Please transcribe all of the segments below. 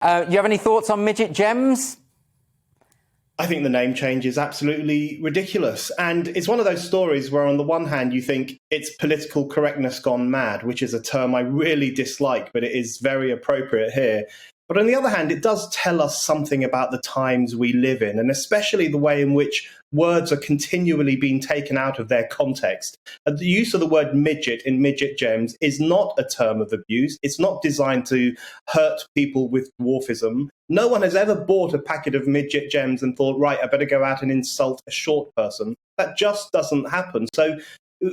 You have any thoughts on Midget Gems? I think the name change is absolutely ridiculous. And it's one of those stories where on the one hand, you think it's political correctness gone mad, which is a term I really dislike, but it is very appropriate here. But on the other hand, it does tell us something about the times we live in, and especially the way in which words are continually being taken out of their context. The use of the word midget in Midget Gems is not a term of abuse. It's not designed to hurt people with dwarfism. No one has ever bought a packet of Midget Gems and thought, right, I better go out and insult a short person. That just doesn't happen. So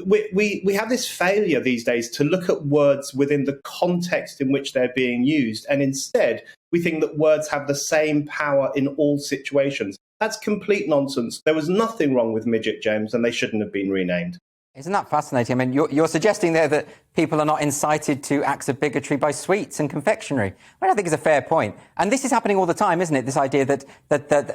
we have this failure these days to look at words within the context in which they're being used. And instead, we think that words have the same power in all situations. That's complete nonsense. There was nothing wrong with Midget Gems, and they shouldn't have been renamed. Isn't that fascinating? I mean, you're suggesting there that people are not incited to acts of bigotry by sweets and confectionery. I don't think it's a fair point. And this is happening all the time, isn't it? This idea that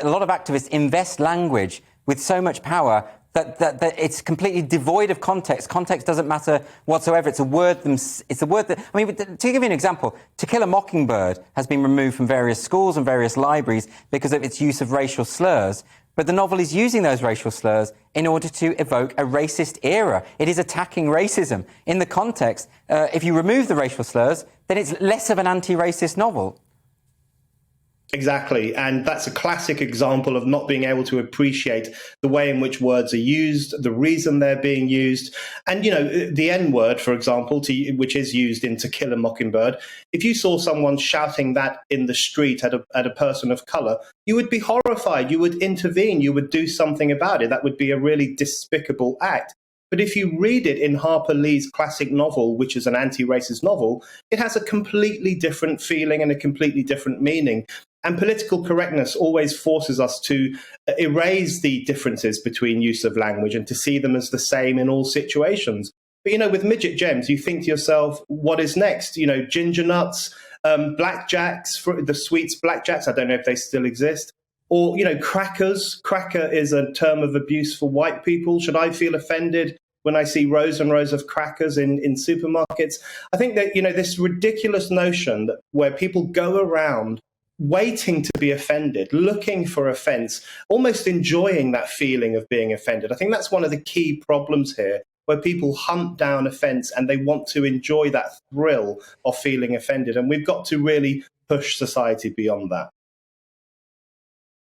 a lot of activists invest language with so much power that it's completely devoid of context. Context doesn't matter whatsoever. It's a word that, I mean, to give you an example, To Kill a Mockingbird has been removed from various schools and various libraries because of its use of racial slurs. But the novel is using those racial slurs in order to evoke a racist era. It is attacking racism. In the context, if you remove the racial slurs, then it's less of an anti-racist novel. Exactly. And that's a classic example of not being able to appreciate the way in which words are used, the reason they're being used. And, you know, the N word, for example, which is used in To Kill a Mockingbird, if you saw someone shouting that in the street at a person of color, you would be horrified. You would intervene. You would do something about it. That would be a really despicable act. But if you read it in Harper Lee's classic novel, which is an anti-racist novel, it has a completely different feeling and a completely different meaning. And political correctness always forces us to erase the differences between use of language and to see them as the same in all situations. But, you know, with Midget Gems, you think to yourself, what is next? You know, ginger nuts, blackjacks, the sweets blackjacks, I don't know if they still exist. Or, you know, crackers. Cracker is a term of abuse for white people. Should I feel offended when I see rows and rows of crackers in supermarkets? I think that, you know, this ridiculous notion that where people go around waiting to be offended, looking for offense, almost enjoying that feeling of being offended. I think that's one of the key problems here, where people hunt down offense and they want to enjoy that thrill of feeling offended. And we've got to really push society beyond that.